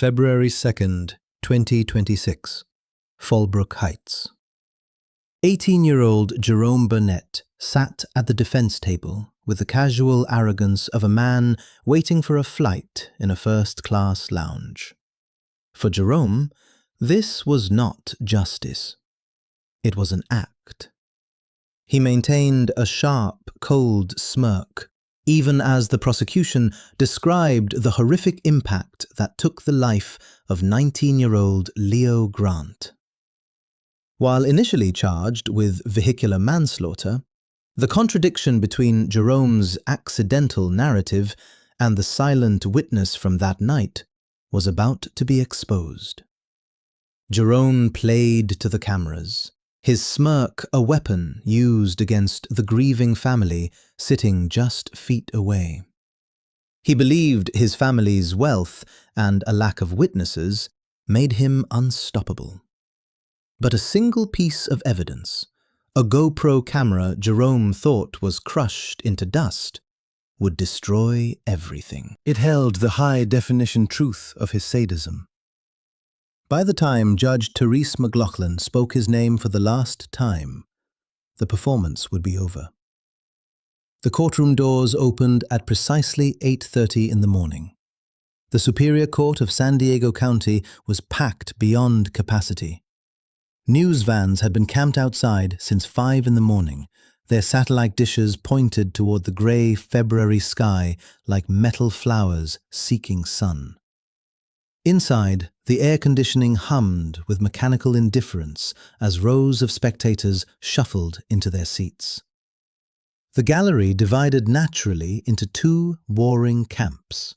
February 2nd, 2026, Fallbrook Heights. 18-year-old Jerome Burnett sat at the defense table with the casual arrogance of a man waiting for a flight in a first-class lounge. For Jerome, this was not justice. It was an act. He maintained a sharp, cold smirk, even as the prosecution described the horrific impact that took the life of 19-year-old Leo Grant. While initially charged with vehicular manslaughter, the contradiction between Jerome's accidental narrative and the silent witness from that night was about to be exposed. Jerome played to the cameras, his smirk a weapon used against the grieving family sitting just feet away. He believed his family's wealth and a lack of witnesses made him unstoppable. But a single piece of evidence, a GoPro camera Jerome thought was crushed into dust, would destroy everything. It held the high-definition truth of his sadism. By the time Judge Therese McLaughlin spoke his name for the last time, the performance would be over. The courtroom doors opened at precisely 8:30 in the morning. The Superior Court of San Diego County was packed beyond capacity. News vans had been camped outside since 5 in the morning, their satellite dishes pointed toward the grey February sky like metal flowers seeking sun. Inside, the air conditioning hummed with mechanical indifference as rows of spectators shuffled into their seats. The gallery divided naturally into two warring camps.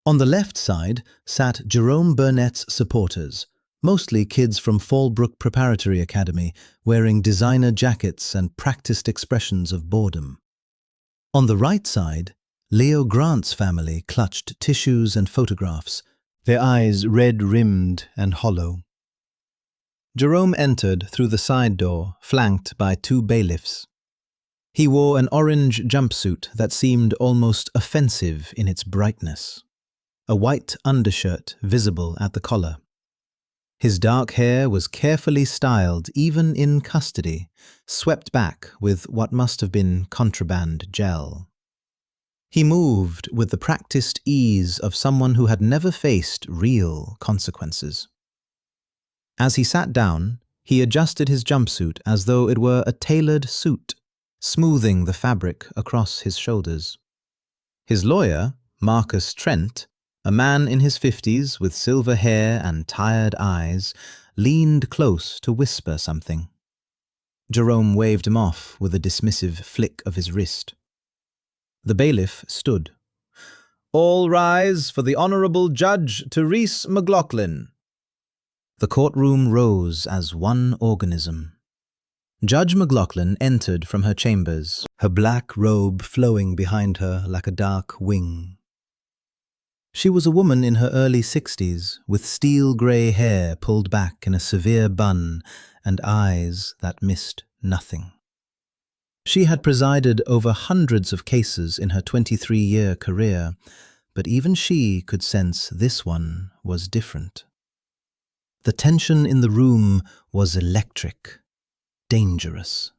On the left side sat Jerome Burnett's supporters, mostly kids from Fallbrook Preparatory Academy, wearing designer jackets and practiced expressions of boredom. On the right side, Leo Grant's family clutched tissues and photographs, their eyes red-rimmed and hollow. Jerome entered through the side door, flanked by two bailiffs. He wore an orange jumpsuit that seemed almost offensive in its brightness, a white undershirt visible at the collar. His dark hair was carefully styled even in custody, swept back with what must have been contraband gel. He moved with the practiced ease of someone who had never faced real consequences. As he sat down, he adjusted his jumpsuit as though it were a tailored suit, smoothing the fabric across his shoulders. His lawyer, Marcus Trent, a man in his 50s with silver hair and tired eyes, leaned close to whisper something. Jerome waved him off with a dismissive flick of his wrist. The bailiff stood. "All rise for the Honorable Judge Therese McLaughlin." The courtroom rose as one organism. Judge McLaughlin entered from her chambers, her black robe flowing behind her like a dark wing. She was a woman in her early 60s, with steel-grey hair pulled back in a severe bun and eyes that missed nothing. She had presided over hundreds of cases in her 23-year career, but even she could sense this one was different. The tension in the room was electric, dangerous.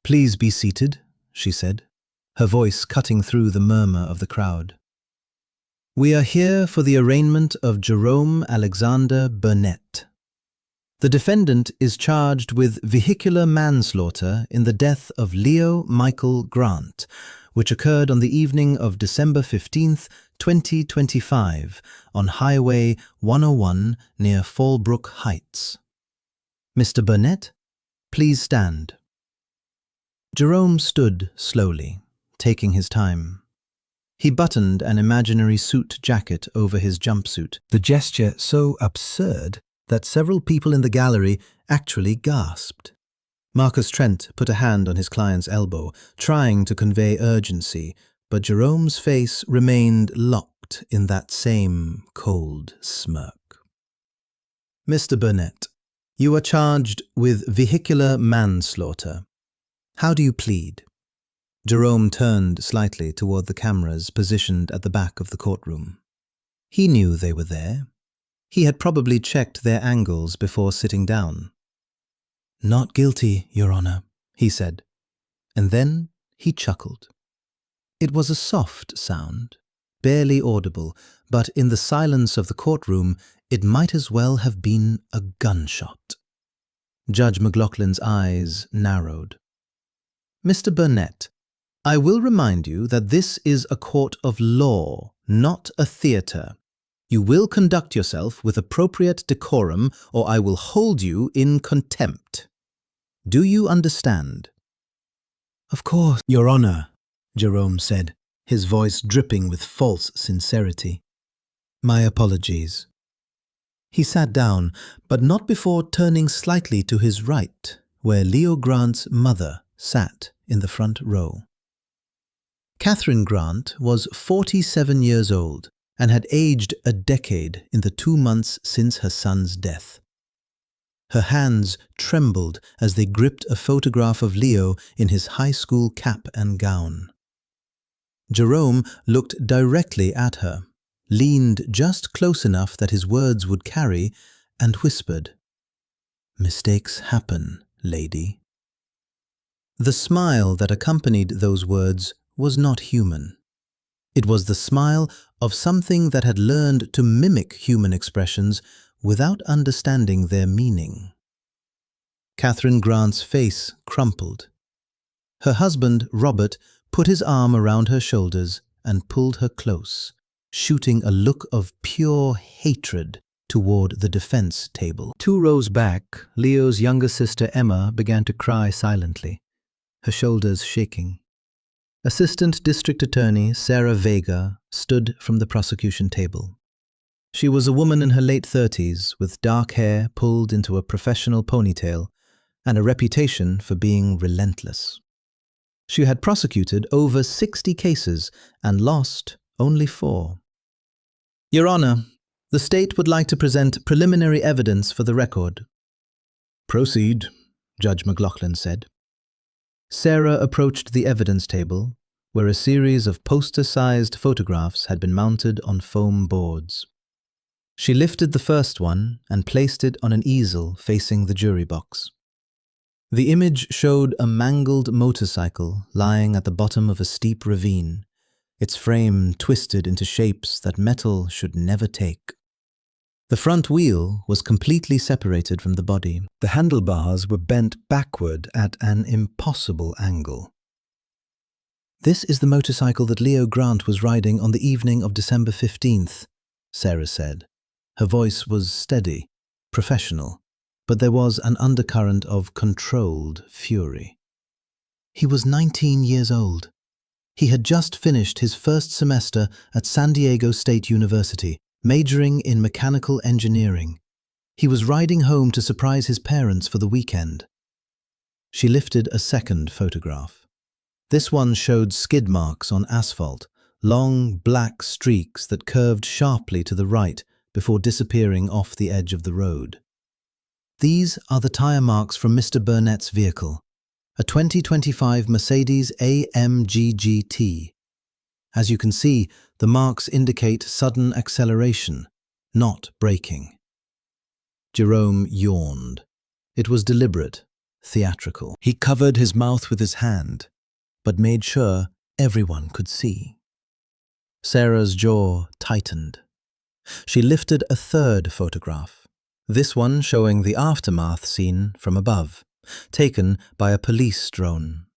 "Please be seated," she said, her voice cutting through the murmur of the crowd. "We are here for the arraignment of Jerome Alexander Burnett. The defendant is charged with vehicular manslaughter in the death of Leo Michael Grant, which occurred on the evening of December 15th, 2025, on Highway 101 near Fallbrook Heights. Mr. Burnett, please stand." Jerome stood slowly, taking his time. He buttoned an imaginary suit jacket over his jumpsuit, the gesture so absurd that several people in the gallery actually gasped. Marcus Trent put a hand on his client's elbow, trying to convey urgency, but Jerome's face remained locked in that same cold smirk. "Mr. Burnett, you are charged with vehicular manslaughter. How do you plead?" Jerome turned slightly toward the cameras positioned at the back of the courtroom. He knew they were there. He had probably checked their angles before sitting down. "Not guilty, Your Honor," he said, and then he chuckled. It was a soft sound, barely audible, but in the silence of the courtroom, it might as well have been a gunshot. Judge McLaughlin's eyes narrowed. "Mr. Burnett, I will remind you that this is a court of law, not a theatre. You will conduct yourself with appropriate decorum, or I will hold you in contempt. Do you understand?" "Of course, Your Honor," Jerome said, his voice dripping with false sincerity. "My apologies." He sat down, but not before turning slightly to his right, where Leo Grant's mother sat in the front row. Catherine Grant was 47 years old and had aged a decade in the 2 months since her son's death. Her hands trembled as they gripped a photograph of Leo in his high school cap and gown. Jerome looked directly at her, leaned just close enough that his words would carry, and whispered, "Mistakes happen, lady." The smile that accompanied those words was not human. It was the smile of something that had learned to mimic human expressions without understanding their meaning. Catherine Grant's face crumpled. Her husband, Robert, put his arm around her shoulders and pulled her close, shooting a look of pure hatred toward the defense table. 2 rows back, Leo's younger sister Emma began to cry silently, her shoulders shaking. Assistant District Attorney Sarah Vega stood from the prosecution table. She was a woman in her late 30s with dark hair pulled into a professional ponytail and a reputation for being relentless. She had prosecuted over 60 cases and lost only 4. "Your Honor, the state would like to present preliminary evidence for the record." "Proceed," Judge McLaughlin said. Sarah approached the evidence table, where a series of poster-sized photographs had been mounted on foam boards. She lifted the first one and placed it on an easel facing the jury box. The image showed a mangled motorcycle lying at the bottom of a steep ravine, its frame twisted into shapes that metal should never take. The front wheel was completely separated from the body. The handlebars were bent backward at an impossible angle. "This is the motorcycle that Leo Grant was riding on the evening of December 15th, Sarah said. Her voice was steady, professional, but there was an undercurrent of controlled fury. He was 19 years old. He had just finished his first semester at San Diego State University, majoring in mechanical engineering. He was riding home to surprise his parents for the weekend." She lifted a second photograph. This one showed skid marks on asphalt, long black streaks that curved sharply to the right before disappearing off the edge of the road. "These are the tire marks from Mr. Burnett's vehicle, a 2025 Mercedes AMG GT. As you can see, the marks indicate sudden acceleration, not braking." Jerome yawned. It was deliberate, theatrical. He covered his mouth with his hand, but made sure everyone could see. Sarah's jaw tightened. She lifted a third photograph, this one showing the aftermath scene from above, taken by a police drone.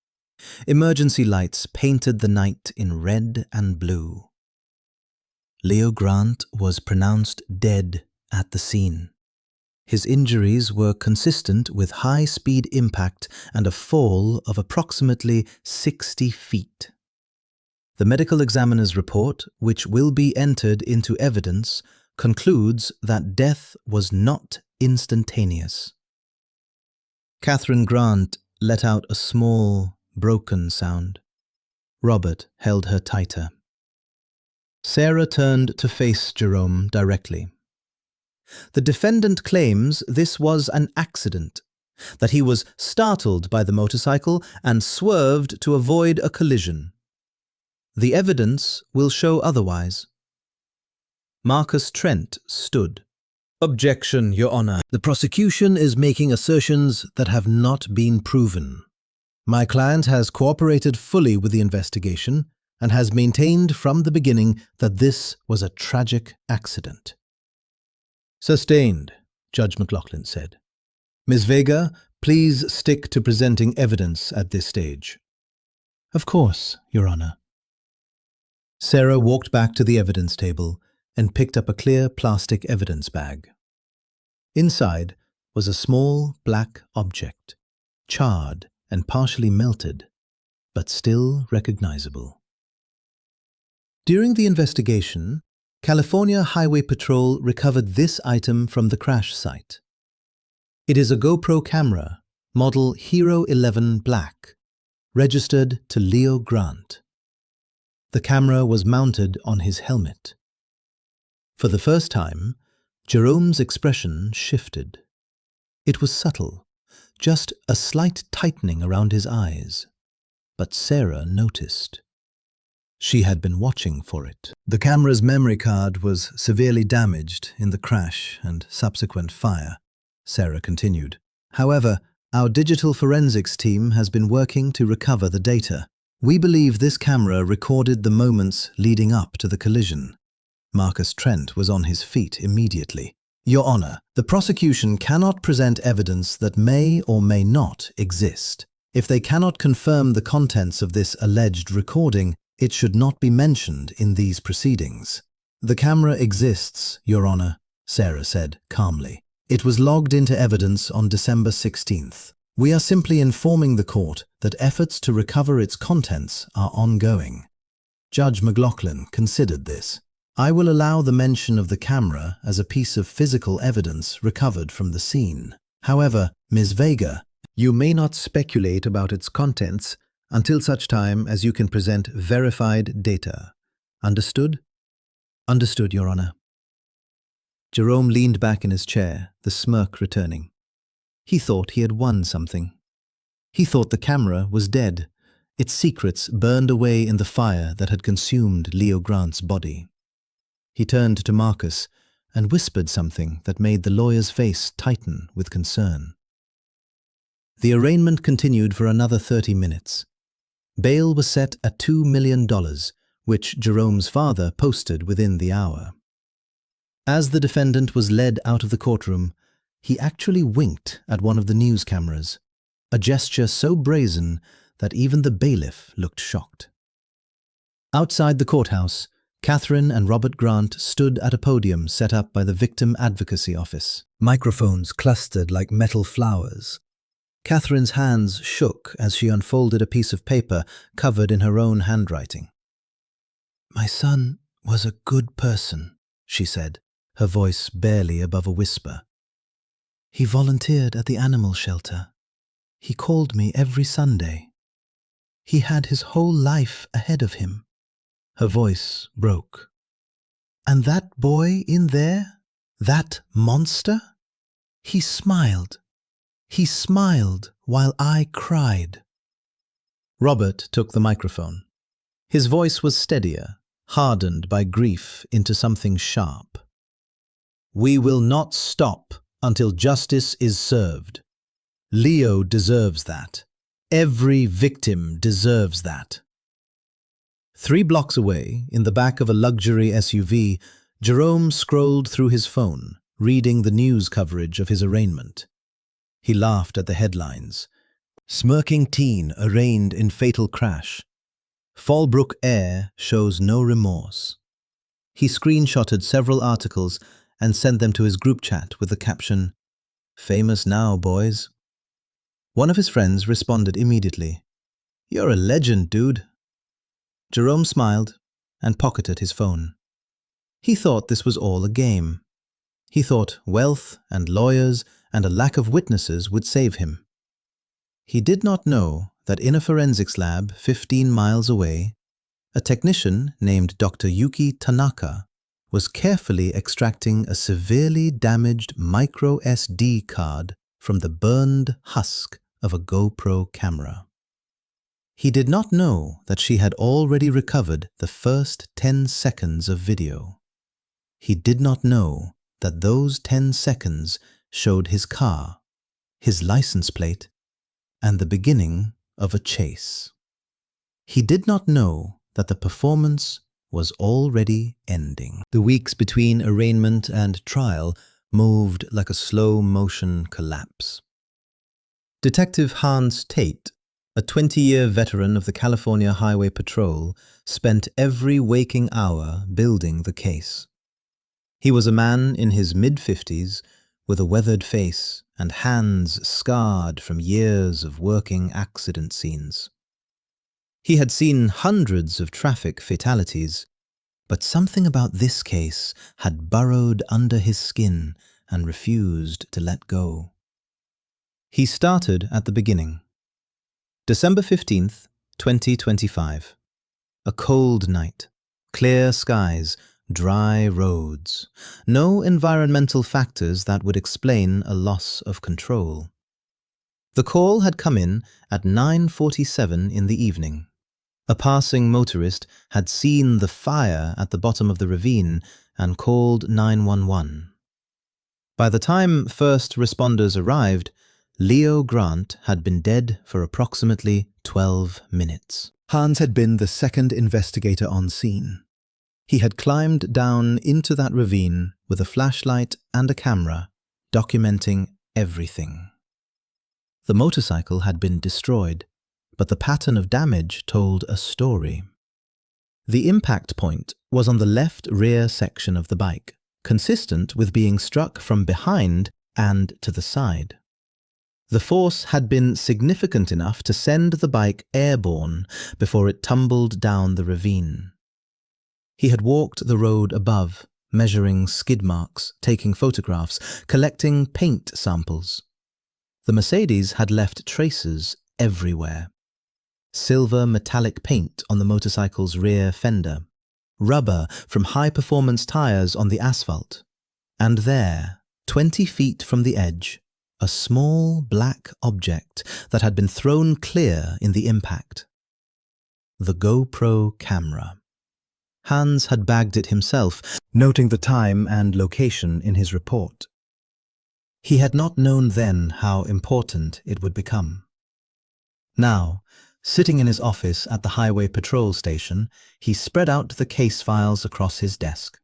Emergency lights painted the night in red and blue. Leo Grant was pronounced dead at the scene. His injuries were consistent with high-speed impact and a fall of approximately 60 feet. The medical examiner's report, which will be entered into evidence, concludes that death was not instantaneous. Catherine Grant let out a small, broken sound. Robert held her tighter. Sarah turned to face Jerome directly. "The defendant claims this was an accident, that he was startled by the motorcycle and swerved to avoid a collision. The evidence will show otherwise." Marcus Trent stood. Objection, Your Honor. The prosecution is making assertions that have not been proven. My client has cooperated fully with the investigation and has maintained from the beginning that this was a tragic accident. Sustained, Judge McLaughlin said. Ms. Vega, please stick to presenting evidence at this stage. Of course, Your Honor. Sarah walked back to the evidence table and picked up a clear plastic evidence bag. Inside was a small black object, charred and partially melted, but still recognizable. During the investigation, California Highway Patrol recovered this item from the crash site. It is a GoPro camera, model Hero 11 Black, registered to Leo Grant. The camera was mounted on his helmet. For the first time, Jerome's expression shifted. It was subtle, just a slight tightening around his eyes. But Sarah noticed. She had been watching for it. The camera's memory card was severely damaged in the crash and subsequent fire, Sarah continued. However, our digital forensics team has been working to recover the data. We believe this camera recorded the moments leading up to the collision. Marcus Trent was on his feet immediately. Your Honor, the prosecution cannot present evidence that may or may not exist. If they cannot confirm the contents of this alleged recording, it should not be mentioned in these proceedings. The camera exists, Your Honor, Sarah said calmly. It was logged into evidence on December 16th. We are simply informing the court that efforts to recover its contents are ongoing. Judge McLaughlin considered this. I will allow the mention of the camera as a piece of physical evidence recovered from the scene. However, Ms. Vega, you may not speculate about its contents until such time as you can present verified data. Understood? Understood, Your Honor. Jerome leaned back in his chair, the smirk returning. He thought he had won something. He thought the camera was dead, its secrets burned away in the fire that had consumed Leo Grant's body. He turned to Marcus and whispered something that made the lawyer's face tighten with concern. The arraignment continued for another 30 minutes. Bail was set at $2 million, which Jerome's father posted within the hour. As the defendant was led out of the courtroom, he actually winked at one of the news cameras, a gesture so brazen that even the bailiff looked shocked. Outside the courthouse, Catherine and Robert Grant stood at a podium set up by the Victim Advocacy Office. Microphones clustered like metal flowers. Catherine's hands shook as she unfolded a piece of paper covered in her own handwriting. My son was a good person, she said, her voice barely above a whisper. He volunteered at the animal shelter. He called me every Sunday. He had his whole life ahead of him. Her voice broke. And that boy in there? That monster? He smiled. He smiled while I cried. Robert took the microphone. His voice was steadier, hardened by grief into something sharp. We will not stop until justice is served. Leo deserves that. Every victim deserves that. 3 blocks away, in the back of a luxury SUV, Jerome scrolled through his phone, reading the news coverage of his arraignment. He laughed at the headlines. Smirking teen arraigned in fatal crash. Fallbrook heir shows no remorse. He screenshotted several articles and sent them to his group chat with the caption, Famous now, boys. One of his friends responded immediately. You're a legend, dude. Jerome smiled and pocketed his phone. He thought this was all a game. He thought wealth and lawyers and a lack of witnesses would save him. He did not know that in a forensics lab 15 miles away, a technician named Dr. Yuki Tanaka was carefully extracting a severely damaged micro SD card from the burned husk of a GoPro camera. He did not know that she had already recovered the first 10 seconds of video. He did not know that those 10 seconds showed his car, his license plate, and the beginning of a chase. He did not know that the performance was already ending. The weeks between arraignment and trial moved like a slow-motion collapse. Detective Hans Tate, a 20-year veteran of the California Highway Patrol, spent every waking hour building the case. He was a man in his mid-50s with a weathered face and hands scarred from years of working accident scenes. He had seen hundreds of traffic fatalities, but something about this case had burrowed under his skin and refused to let go. He started at the beginning. December 15th, 2025. A cold night, clear skies, dry roads. No environmental factors that would explain a loss of control. The call had come in at 9:47 in the evening. A passing motorist had seen the fire at the bottom of the ravine and called 911. By the time first responders arrived, Leo Grant had been dead for approximately 12 minutes. Hans had been the second investigator on scene. He had climbed down into that ravine with a flashlight and a camera, documenting everything. The motorcycle had been destroyed, but the pattern of damage told a story. The impact point was on the left rear section of the bike, consistent with being struck from behind and to the side. The force had been significant enough to send the bike airborne before it tumbled down the ravine. He had walked the road above, measuring skid marks, taking photographs, collecting paint samples. The Mercedes had left traces everywhere. Silver metallic paint on the motorcycle's rear fender, rubber from high-performance tires on the asphalt, and there, 20 feet from the edge, a small black object that had been thrown clear in the impact. The GoPro camera. Hans had bagged it himself, noting the time and location in his report. He had not known then how important it would become. Now, sitting in his office at the highway patrol station, he spread out the case files across his desk.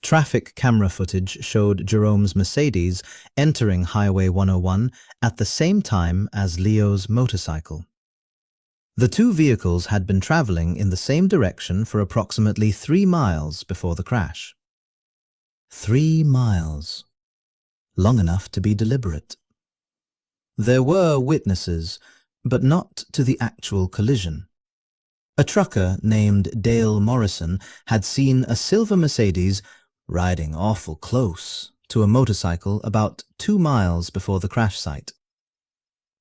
Traffic camera footage showed Jerome's Mercedes entering Highway 101 at the same time as Leo's motorcycle. The two vehicles had been traveling in the same direction for approximately 3 miles before the crash. 3 miles. Long enough to be deliberate. There were witnesses, but not to the actual collision. A trucker named Dale Morrison had seen a silver Mercedes riding awful close to a motorcycle about 2 miles before the crash site.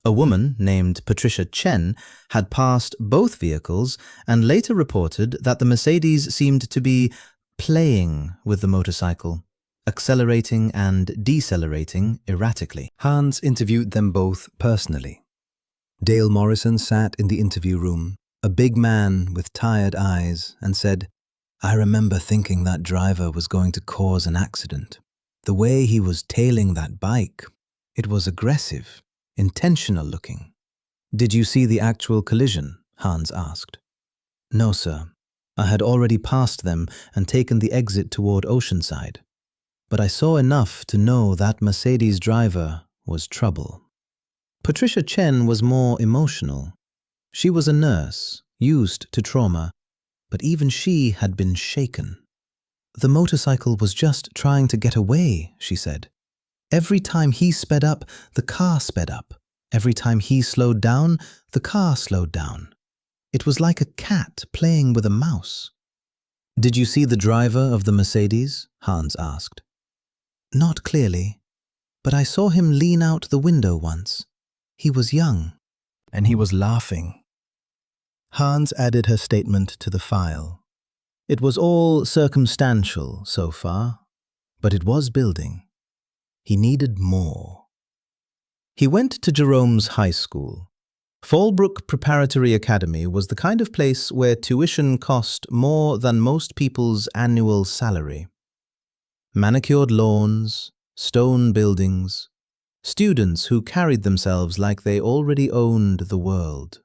A woman named Patricia Chen had passed both vehicles and later reported that the Mercedes seemed to be playing with the motorcycle, accelerating and decelerating erratically. Hans interviewed them both personally. Dale Morrison sat in the interview room, a big man with tired eyes, and said, "I remember thinking that driver was going to cause an accident. The way he was tailing that bike, it was aggressive, intentional looking." "Did you see the actual collision?" Hans asked. "No, sir. I had already passed them and taken the exit toward Oceanside. But I saw enough to know that Mercedes driver was trouble." Patricia Chen was more emotional. She was a nurse, used to trauma, but even she had been shaken. "The motorcycle was just trying to get away," she said. "Every time he sped up, the car sped up. Every time he slowed down, the car slowed down. It was like a cat playing with a mouse." "Did you see the driver of the Mercedes?" Hans asked. "Not clearly, but I saw him lean out the window once. He was young, and he was laughing." Hans added her statement to the file. It was all circumstantial so far, but it was building. He needed more. He went to Jerome's high school. Fallbrook Preparatory Academy was the kind of place where tuition cost more than most people's annual salary. Manicured lawns, stone buildings, students who carried themselves like they already owned the world.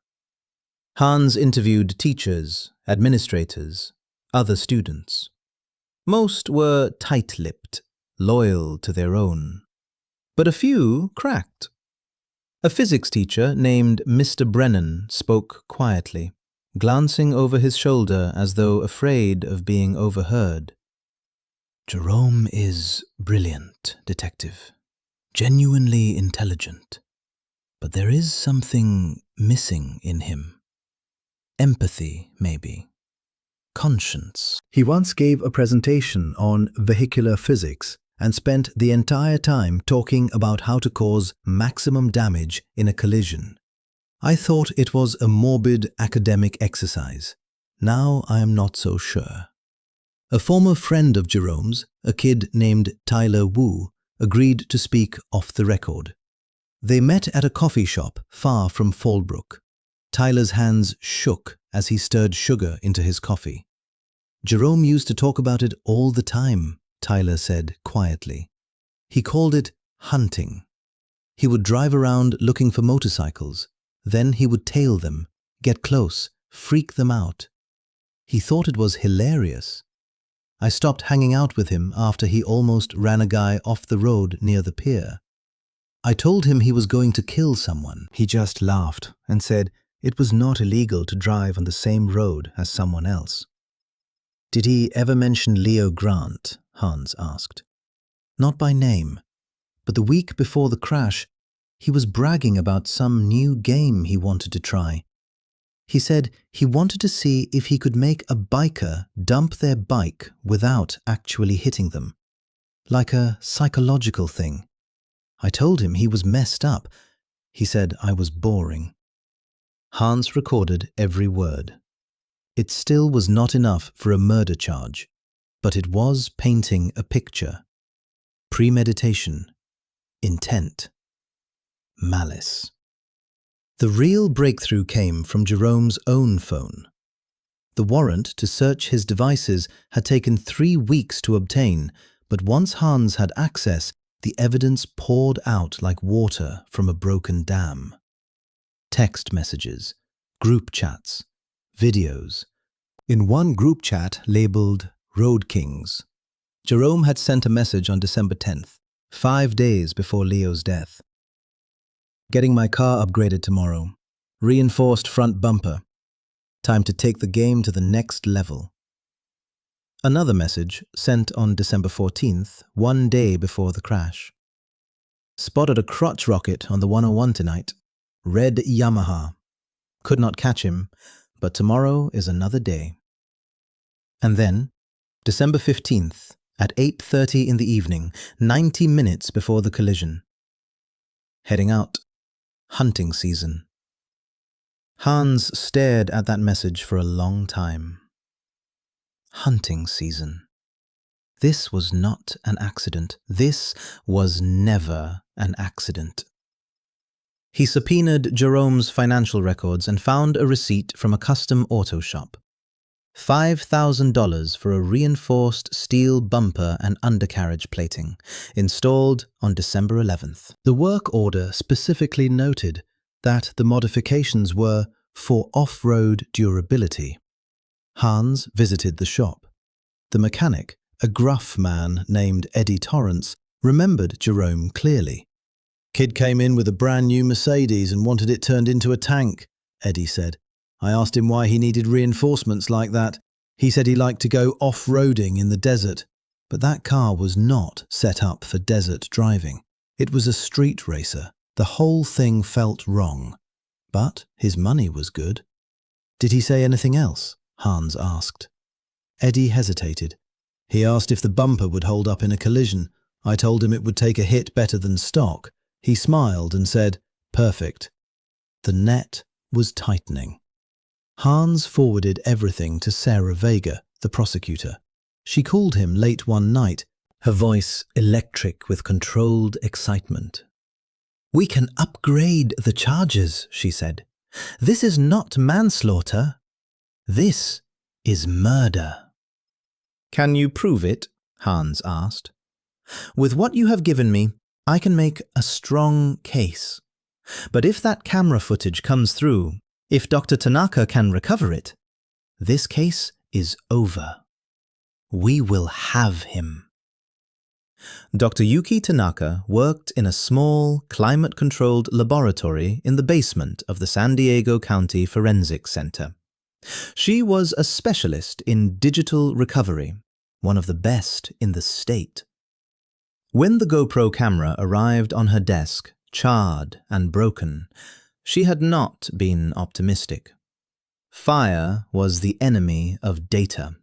Hans interviewed teachers, administrators, other students. Most were tight-lipped, loyal to their own. But a few cracked. A physics teacher named Mr. Brennan spoke quietly, glancing over his shoulder as though afraid of being overheard. "Jerome is brilliant, Detective. Genuinely intelligent. But there is something missing in him. Empathy, maybe. Conscience." He once gave a presentation on vehicular physics and spent the entire time talking about how to cause maximum damage in a collision. I thought it was a morbid academic exercise. Now I am not so sure. A former friend of Jerome's, a kid named Tyler Wu, agreed to speak off the record. They met at a coffee shop far from Fallbrook. Tyler's hands shook as he stirred sugar into his coffee. "Jerome used to talk about it all the time," Tyler said quietly. "He called it hunting. He would drive around looking for motorcycles. Then he would tail them, get close, freak them out. He thought it was hilarious. I stopped hanging out with him after he almost ran a guy off the road near the pier. I told him he was going to kill someone. He just laughed and said it was not illegal to drive on the same road as someone else." "Did he ever mention Leo Grant?" Hans asked. "Not by name, but the week before the crash, he was bragging about some new game he wanted to try. He said he wanted to see if he could make a biker dump their bike without actually hitting them. Like a psychological thing. I told him he was messed up. He said I was boring." Hans recorded every word. It still was not enough for a murder charge, but it was painting a picture. Premeditation, intent, malice. The real breakthrough came from Jerome's own phone. The warrant to search his devices had taken 3 weeks to obtain, but once Hans had access, the evidence poured out like water from a broken dam. Text messages, group chats, videos. In one group chat labeled Road Kings, Jerome had sent a message on December 10th, 5 days before Leo's death. "Getting my car upgraded tomorrow. Reinforced front bumper. Time to take the game to the next level." Another message sent on December 14th, 1 day before the crash. "Spotted a crotch rocket on the 101 tonight. Red Yamaha. Could not catch him, but tomorrow is another day." And then, December 15th, at 8:30 in the evening, 90 minutes before the collision. "Heading out. Hunting season." Hans stared at that message for a long time. Hunting season. This was not an accident. This was never an accident. He subpoenaed Jerome's financial records and found a receipt from a custom auto shop. $5,000 for a reinforced steel bumper and undercarriage plating, installed on December 11th. The work order specifically noted that the modifications were for off-road durability. Hans visited the shop. The mechanic, a gruff man named Eddie Torrance, remembered Jerome clearly. "Kid came in with a brand new Mercedes and wanted it turned into a tank," Eddie said. "I asked him why he needed reinforcements like that. He said he liked to go off-roading in the desert. But that car was not set up for desert driving. It was a street racer. The whole thing felt wrong. But his money was good." "Did he say anything else?" Hans asked. Eddie hesitated. "He asked if the bumper would hold up in a collision. I told him it would take a hit better than stock. He smiled and said, 'Perfect.'" The net was tightening. Hans forwarded everything to Sarah Vega, the prosecutor. She called him late one night, her voice electric with controlled excitement. "We can upgrade the charges," she said. "This is not manslaughter. This is murder." "Can you prove it?" Hans asked. With what you have given me, I can make a strong case. But if that camera footage comes through, if Dr. Tanaka can recover it, this case is over. We will have him. Dr. Yuki Tanaka worked in a small, climate-controlled laboratory in the basement of the San Diego County Forensic Center. She was a specialist in digital recovery, one of the best in the state. When the GoPro camera arrived on her desk, charred and broken, she had not been optimistic. Fire was the enemy of data.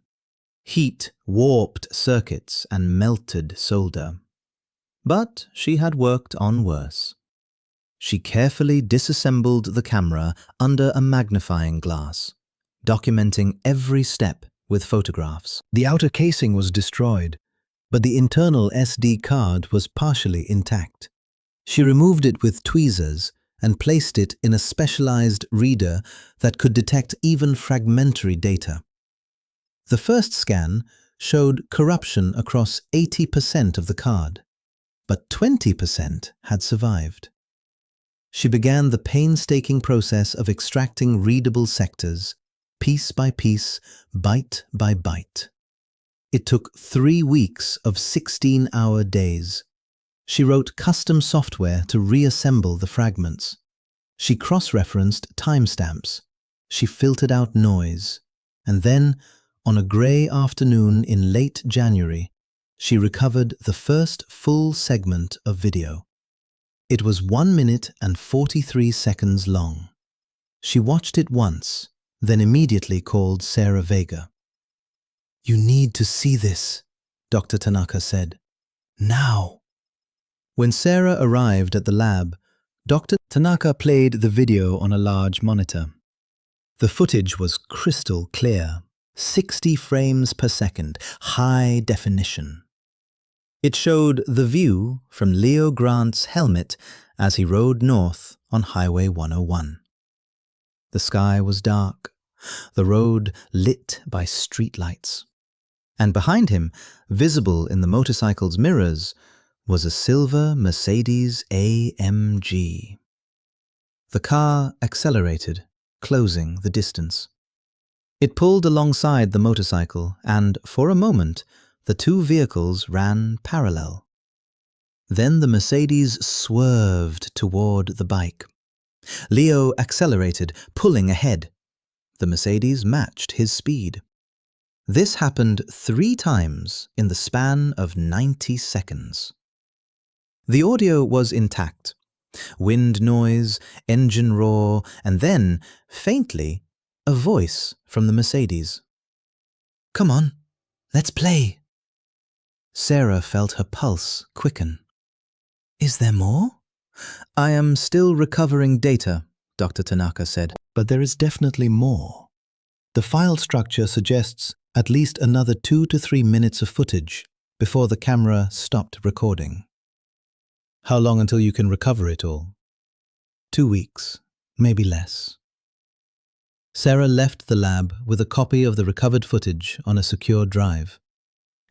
Heat warped circuits and melted solder. But she had worked on worse. She carefully disassembled the camera under a magnifying glass, documenting every step with photographs. The outer casing was destroyed, but the internal SD card was partially intact. She removed it with tweezers and placed it in a specialized reader that could detect even fragmentary data. The first scan showed corruption across 80% of the card, but 20% had survived. She began the painstaking process of extracting readable sectors, piece by piece, byte by byte. It took 3 weeks of 16-hour days. She wrote custom software to reassemble the fragments. She cross-referenced timestamps. She filtered out noise. And then, on a grey afternoon in late January, she recovered the first full segment of video. It was 1 minute and 43 seconds long. She watched it once, then immediately called Sarah Vega. "You need to see this," Dr. Tanaka said. "Now." When Sarah arrived at the lab, Dr. Tanaka played the video on a large monitor. The footage was crystal clear, 60 frames per second, high definition. It showed the view from Leo Grant's helmet as he rode north on Highway 101. The sky was dark, the road lit by streetlights. And behind him, visible in the motorcycle's mirrors, was a silver Mercedes AMG. The car accelerated, closing the distance. It pulled alongside the motorcycle, and for a moment, the two vehicles ran parallel. Then the Mercedes swerved toward the bike. Leo accelerated, pulling ahead. The Mercedes matched his speed. This happened 3 times in the span of 90 seconds. The audio was intact. Wind noise, engine roar, and then, faintly, a voice from the Mercedes. "Come on, let's play." Sarah felt her pulse quicken. "Is there more?" "I am still recovering data," Dr. Tanaka said, "but there is definitely more. The file structure suggests at least another 2 to 3 minutes of footage before the camera stopped recording." "How long until you can recover it all?" 2 weeks, maybe less. Sarah left the lab with a copy of the recovered footage on a secure drive.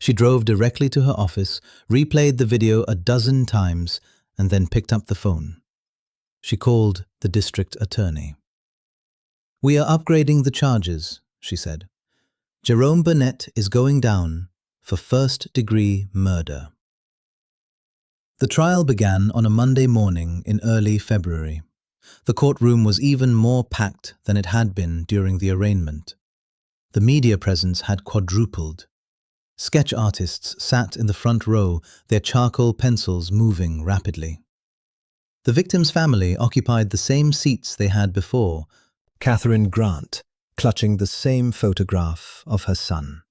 She drove directly to her office, replayed the video a dozen times, and then picked up the phone. She called the district attorney. "We are upgrading the charges," she said. "Jerome Burnett is going down for first-degree murder." The trial began on a Monday morning in early February. The courtroom was even more packed than it had been during the arraignment. The media presence had quadrupled. Sketch artists sat in the front row, their charcoal pencils moving rapidly. The victim's family occupied the same seats they had before, Catherine Grant clutching the same photograph of her son.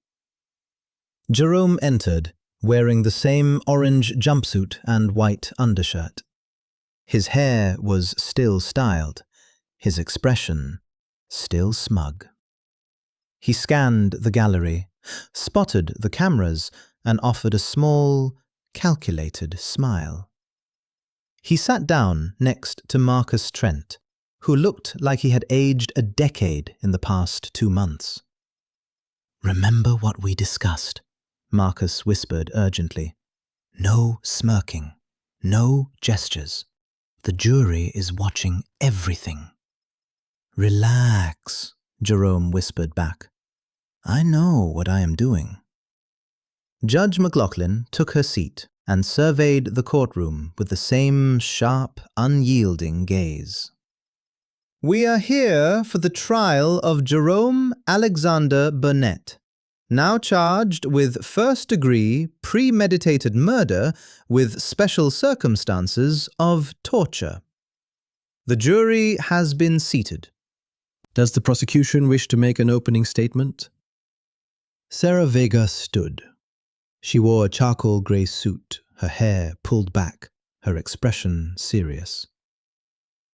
Jerome entered, wearing the same orange jumpsuit and white undershirt. His hair was still styled, his expression still smug. He scanned the gallery, spotted the cameras, and offered a small, calculated smile. He sat down next to Marcus Trent, who looked like he had aged a decade in the past 2 months. "Remember what we discussed," Marcus whispered urgently. No smirking. No gestures. The jury is watching everything. Relax, Jerome whispered back. I know what I am doing. Judge McLaughlin took her seat and surveyed the courtroom with the same sharp, unyielding gaze. We are here for the trial of Jerome Alexander Burnett, now charged with first-degree premeditated murder with special circumstances of torture. The jury has been seated. Does the prosecution wish to make an opening statement? Sarah Vega stood. She wore a charcoal grey suit, her hair pulled back, her expression serious.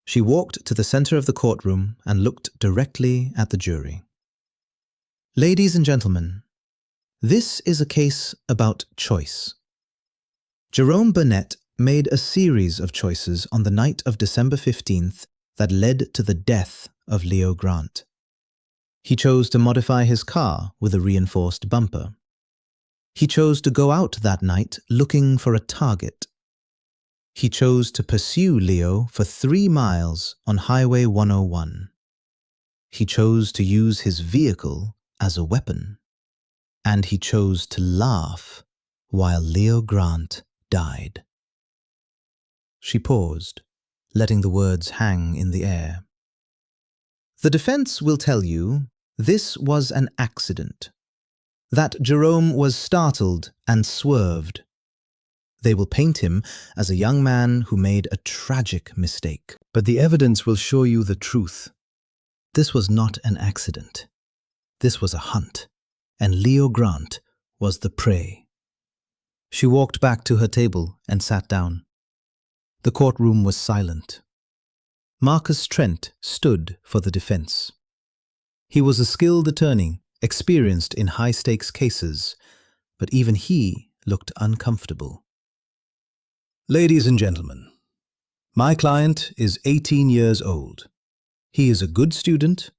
She walked to the center of the courtroom and looked directly at the jury. Ladies and gentlemen, this is a case about choice. Jerome Burnett made a series of choices on the night of December 15th that led to the death of Leo Grant. He chose to modify his car with a reinforced bumper. He chose to go out that night looking for a target. He chose to pursue Leo for 3 miles on Highway 101. He chose to use his vehicle as a weapon. And he chose to laugh while Leo Grant died. She paused, letting the words hang in the air. The defense will tell you this was an accident, that Jerome was startled and swerved. They will paint him as a young man who made a tragic mistake. But the evidence will show you the truth. This was not an accident. This was a hunt, and Leo Grant was the prey. She walked back to her table and sat down. The courtroom was silent. Marcus Trent stood for the defense. He was a skilled attorney, experienced in high-stakes cases, but even he looked uncomfortable. Ladies and gentlemen, my client is 18 years old. He is a good student,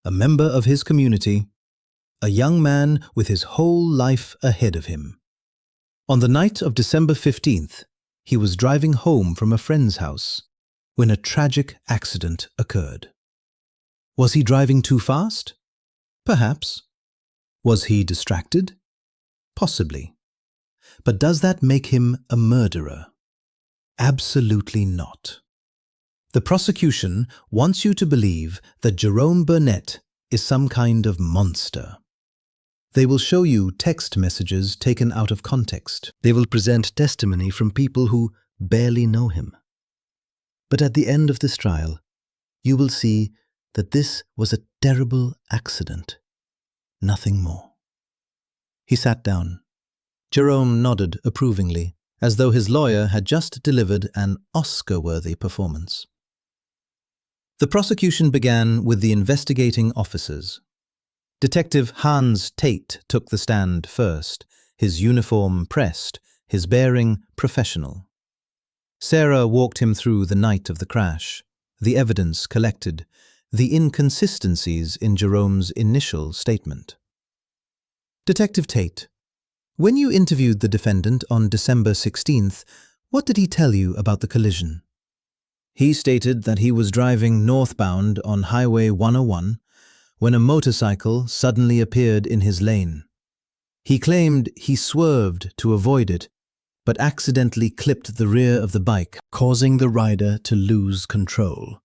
a member of his community, a young man with his whole life ahead of him. On the night of December 15th, he was driving home from a friend's house when a tragic accident occurred. Was he driving too fast? Perhaps. Was he distracted? Possibly. But does that make him a murderer? Absolutely not. The prosecution wants you to believe that Jerome Burnett is some kind of monster. They will show you text messages taken out of context. They will present testimony from people who barely know him. But at the end of this trial, you will see that this was a terrible accident. Nothing more. He sat down. Jerome nodded approvingly, as though his lawyer had just delivered an Oscar-worthy performance. The prosecution began with the investigating officers. Detective Hans Tate took the stand first, his uniform pressed, his bearing professional. Sarah walked him through the night of the crash, the evidence collected, the inconsistencies in Jerome's initial statement. Detective Tate, when you interviewed the defendant on December 16th, what did he tell you about the collision? He stated that he was driving northbound on Highway 101 when a motorcycle suddenly appeared in his lane. He claimed he swerved to avoid it, but accidentally clipped the rear of the bike, causing the rider to lose control.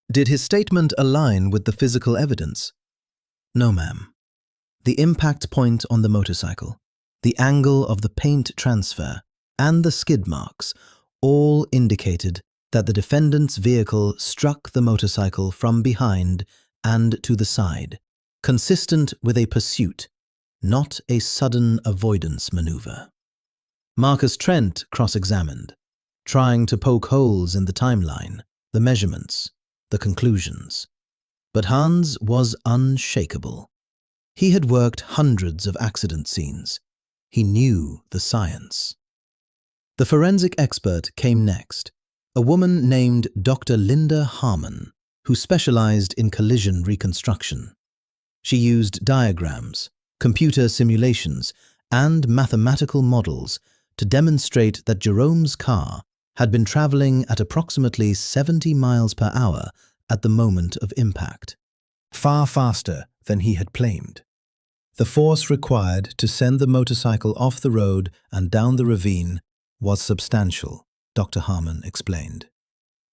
Did his statement align with the physical evidence? No, ma'am. The impact point on the motorcycle, the angle of the paint transfer, and the skid marks all indicated that the defendant's vehicle struck the motorcycle from behind and to the side, consistent with a pursuit, not a sudden avoidance maneuver. Marcus Trent cross-examined, trying to poke holes in the timeline, the measurements, the conclusions. But Hans was unshakable. He had worked hundreds of accident scenes. He knew the science. The forensic expert came next, a woman named Dr. Linda Harmon, who specialized in collision reconstruction. She used diagrams, computer simulations, and mathematical models to demonstrate that Jerome's car had been traveling at approximately 70 miles per hour at the moment of impact, far faster than he had claimed. The force required to send the motorcycle off the road and down the ravine was substantial, Dr. Harmon explained.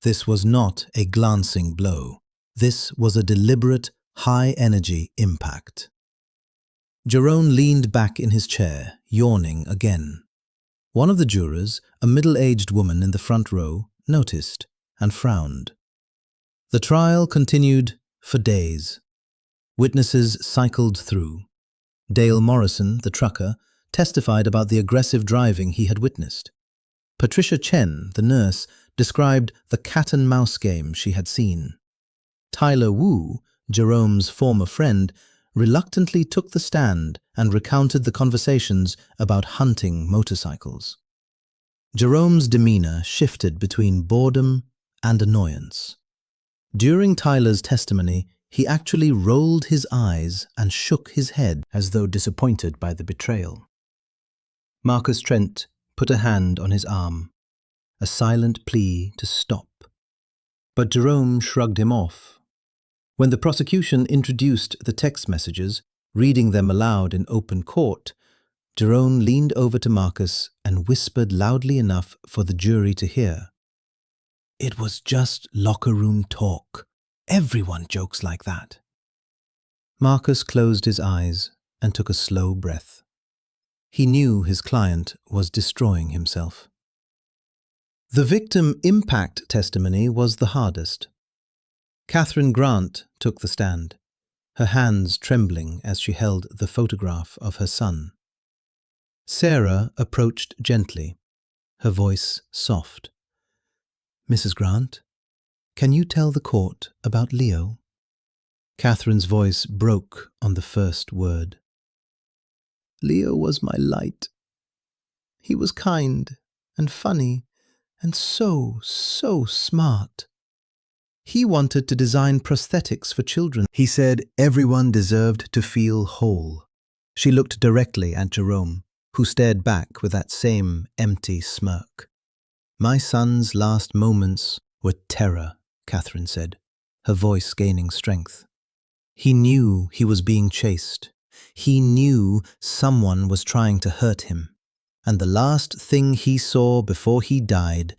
This was not a glancing blow. This was a deliberate, high-energy impact. Jerome leaned back in his chair, yawning again. One of the jurors, a middle-aged woman in the front row, noticed and frowned. The trial continued for days. Witnesses cycled through. Dale Morrison, the trucker, testified about the aggressive driving he had witnessed. Patricia Chen, the nurse, described the cat-and-mouse game she had seen. Tyler Wu, Jerome's former friend, reluctantly took the stand and recounted the conversations about hunting motorcycles. Jerome's demeanor shifted between boredom and annoyance. During Tyler's testimony, he actually rolled his eyes and shook his head as though disappointed by the betrayal. Marcus Trent put a hand on his arm, a silent plea to stop. But Jerome shrugged him off. When the prosecution introduced the text messages, reading them aloud in open court, Jerome leaned over to Marcus and whispered loudly enough for the jury to hear. "It was just locker room talk. Everyone jokes like that." Marcus closed his eyes and took a slow breath. He knew his client was destroying himself. The victim impact testimony was the hardest. Catherine Grant took the stand, her hands trembling as she held the photograph of her son. Sarah approached gently, her voice soft. "Mrs. Grant, can you tell the court about Leo?" Catherine's voice broke on the first word. "Leo was my light. He was kind and funny and so smart. He wanted to design prosthetics for children. He said everyone deserved to feel whole." She looked directly at Jerome, who stared back with that same empty smirk. "My son's last moments were terror," Catherine said, her voice gaining strength. "He knew he was being chased. He knew someone was trying to hurt him. And the last thing he saw before he died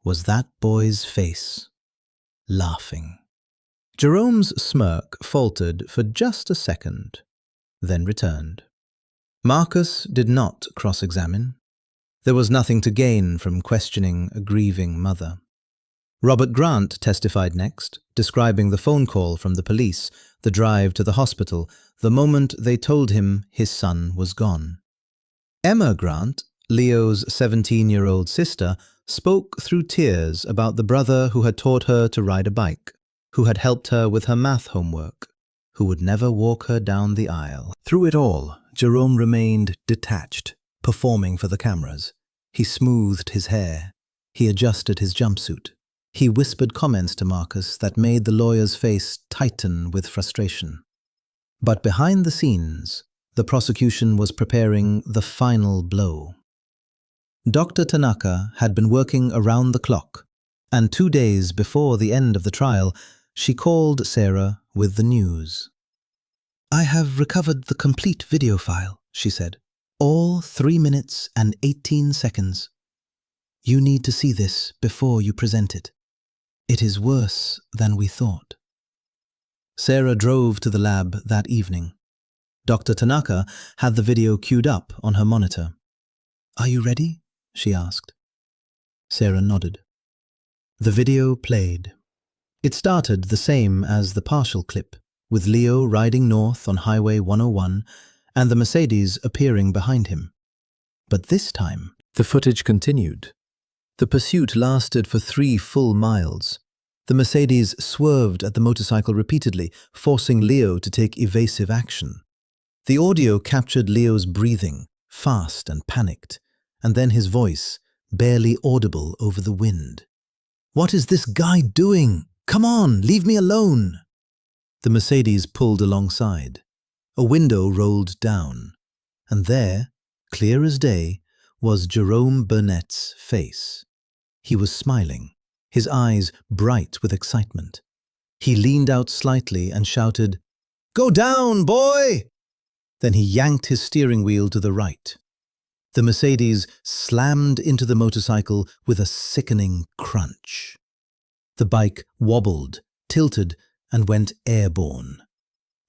was that boy's face, laughing." Jerome's smirk faltered for just a second, then returned. Marcus did not cross-examine. There was nothing to gain from questioning a grieving mother. Robert Grant testified next, describing the phone call from the police, the drive to the hospital, the moment they told him his son was gone. Emma Grant, Leo's 17-year-old sister, spoke through tears about the brother who had taught her to ride a bike, who had helped her with her math homework, who would never walk her down the aisle. Through it all, Jerome remained detached, performing for the cameras. He smoothed his hair. He adjusted his jumpsuit. He whispered comments to Marcus that made the lawyer's face tighten with frustration. But behind the scenes, the prosecution was preparing the final blow. Dr. Tanaka had been working around the clock, and 2 days before the end of the trial, she called Sarah with the news. "I have recovered the complete video file," she said. "All 3 minutes and 18 seconds. You need to see this before you present it. It is worse than we thought." Sarah drove to the lab that evening. Dr. Tanaka had the video queued up on her monitor. "Are you ready?" she asked. Sarah nodded. The video played. It started the same as the partial clip, with Leo riding north on Highway 101 and the Mercedes appearing behind him. But this time, the footage continued. The pursuit lasted for 3 full miles. The Mercedes swerved at the motorcycle repeatedly, forcing Leo to take evasive action. The audio captured Leo's breathing, fast and panicked, and then his voice, barely audible over the wind. "What is this guy doing? Come on, leave me alone!" The Mercedes pulled alongside. A window rolled down, and there, clear as day, was Jerome Burnett's face. He was smiling, his eyes bright with excitement. He leaned out slightly and shouted, "Go down, boy!" Then he yanked his steering wheel to the right. The Mercedes slammed into the motorcycle with a sickening crunch. The bike wobbled, tilted, and went airborne.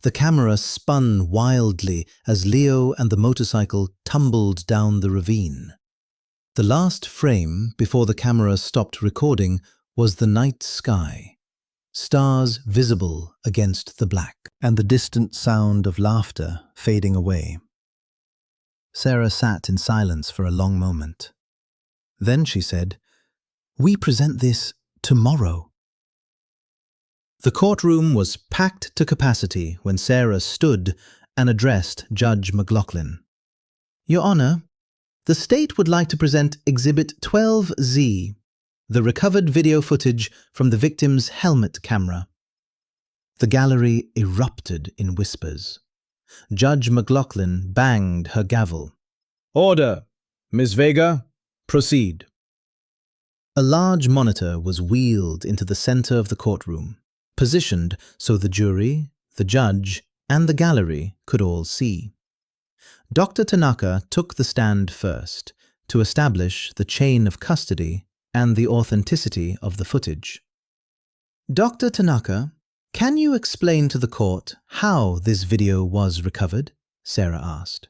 The camera spun wildly as Leo and the motorcycle tumbled down the ravine. The last frame before the camera stopped recording was the night sky, stars visible against the black, and the distant sound of laughter fading away. Sarah sat in silence for a long moment. Then she said, "We present this tomorrow." The courtroom was packed to capacity when Sarah stood and addressed Judge McLaughlin. "Your Honor, the state would like to present Exhibit 12Z, the recovered video footage from the victim's helmet camera." The gallery erupted in whispers. Judge McLaughlin banged her gavel. "Order! Miss Vega, proceed." A large monitor was wheeled into the center of the courtroom, positioned so the jury, the judge, and the gallery could all see. Dr. Tanaka took the stand first to establish the chain of custody and the authenticity of the footage. "Dr. Tanaka, can you explain to the court how this video was recovered?" Sarah asked.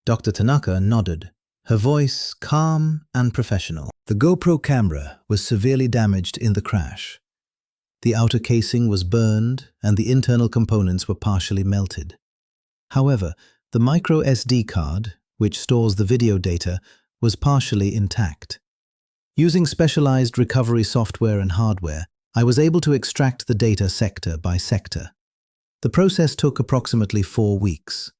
Dr. Tanaka nodded, her voice calm and professional. "The GoPro camera was severely damaged in the crash. The outer casing was burned and the internal components were partially melted. However, the micro SD card, which stores the video data, was partially intact. Using specialized recovery software and hardware, I was able to extract the data sector by sector. The process took approximately 4 weeks.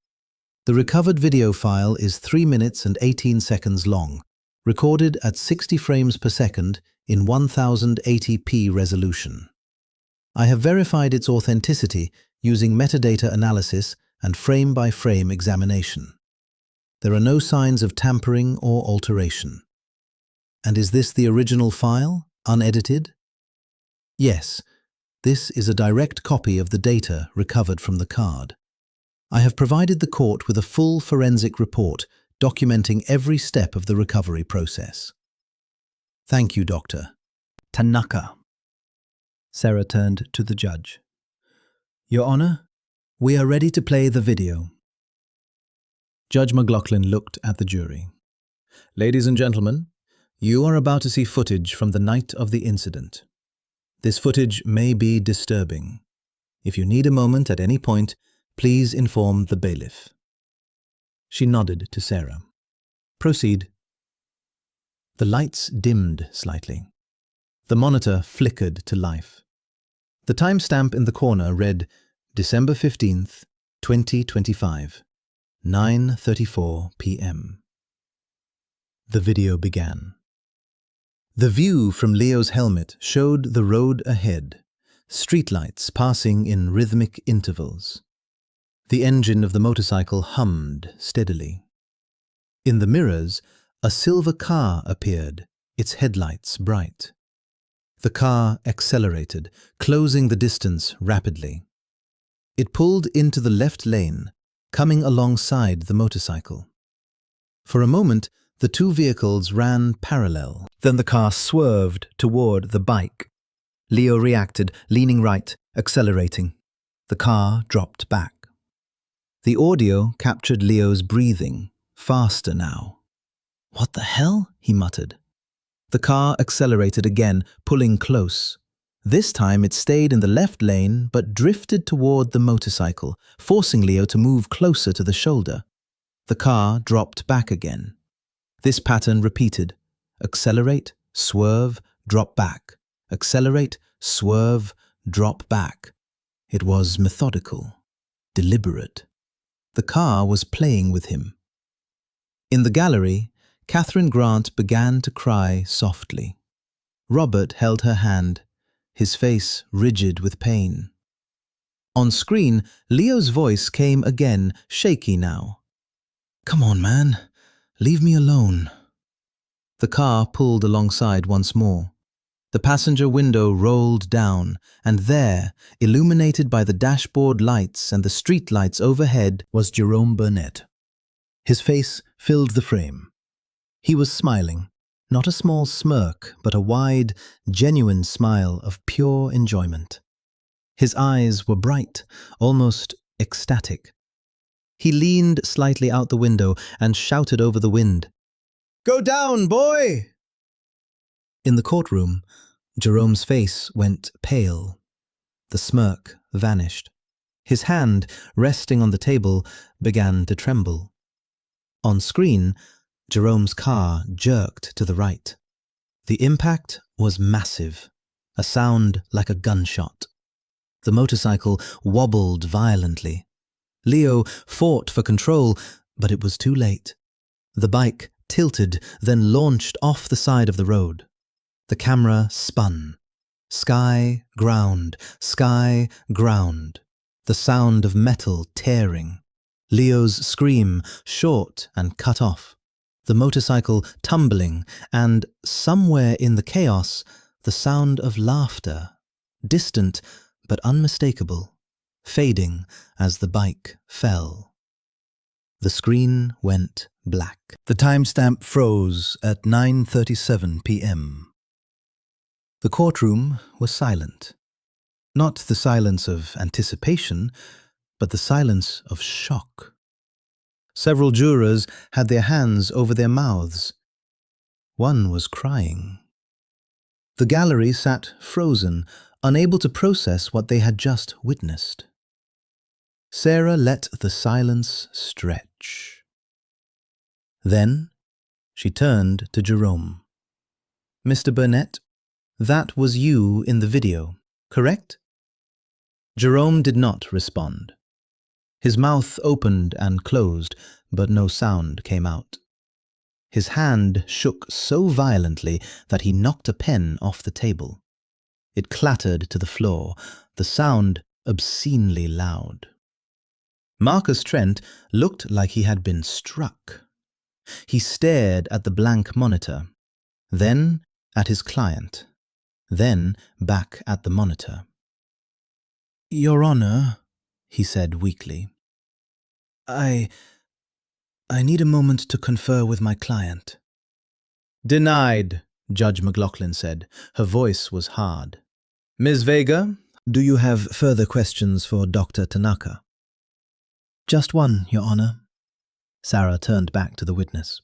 The recovered video file is 3 minutes and 18 seconds long, recorded at 60 frames per second in 1080p resolution. I have verified its authenticity using metadata analysis and frame-by-frame examination. There are no signs of tampering or alteration. And is this the original file, unedited? Yes, this is a direct copy of the data recovered from the card. I have provided the court with a full forensic report documenting every step of the recovery process. Thank you, Dr. Tanaka. Sarah turned to the judge. Your Honor, we are ready to play the video. Judge McLaughlin looked at the jury. Ladies and gentlemen, you are about to see footage from the night of the incident. This footage may be disturbing. If you need a moment at any point, please inform the bailiff. She nodded to Sarah. Proceed. The lights dimmed slightly. The monitor flickered to life. The timestamp in the corner read December 15th, 2025, 9:34 p.m. The video began. The view from Leo's helmet showed the road ahead, streetlights passing in rhythmic intervals. The engine of the motorcycle hummed steadily. In the mirrors, a silver car appeared, its headlights bright. The car accelerated, closing the distance rapidly. It pulled into the left lane, coming alongside the motorcycle. For a moment, the two vehicles ran parallel. Then the car swerved toward the bike. Leo reacted, leaning right, accelerating. The car dropped back. The audio captured Leo's breathing, faster now. What the hell? He muttered. The car accelerated again, pulling close. This time it stayed in the left lane but drifted toward the motorcycle, forcing Leo to move closer to the shoulder. The car dropped back again. This pattern repeated. Accelerate, swerve, drop back. Accelerate, swerve, drop back. It was methodical, deliberate. The car was playing with him. In the gallery, Catherine Grant began to cry softly. Robert held her hand, his face rigid with pain. On screen, Leo's voice came again, shaky now. Come on, man. Leave me alone. The car pulled alongside once more. The passenger window rolled down, and there, illuminated by the dashboard lights and the street lights overhead, was Jerome Burnett. His face filled the frame. He was smiling, not a small smirk, but a wide, genuine smile of pure enjoyment. His eyes were bright, almost ecstatic. He leaned slightly out the window and shouted over the wind, "Go down, boy!" In the courtroom, Jerome's face went pale. The smirk vanished. His hand, resting on the table, began to tremble. On screen, Jerome's car jerked to the right. The impact was massive, a sound like a gunshot. The motorcycle wobbled violently. Leo fought for control, but it was too late. The bike tilted, then launched off the side of the road. The camera spun. Sky, ground, the sound of metal tearing. Leo's scream, short and cut off. The motorcycle tumbling, and somewhere in the chaos, the sound of laughter, distant but unmistakable, fading as the bike fell. The screen went black. The timestamp froze at 9:37 p.m. The courtroom was silent. Not the silence of anticipation, but the silence of shock. Several jurors had their hands over their mouths. One was crying. The gallery sat frozen, unable to process what they had just witnessed. Sarah let the silence stretch. Then she turned to Jerome. "Mr. Burnett, that was you in the video, correct?" Jerome did not respond. His mouth opened and closed, but no sound came out. His hand shook so violently that he knocked a pen off the table. It clattered to the floor, the sound obscenely loud. Marcus Trent looked like he had been struck. He stared at the blank monitor, then at his client, then back at the monitor. "Your Honor," he said weakly, I need a moment to confer with my client." "Denied," Judge McLaughlin said. Her voice was hard. "Ms. Vega, do you have further questions for Dr. Tanaka?" "Just one, Your Honor." Sarah turned back to the witness.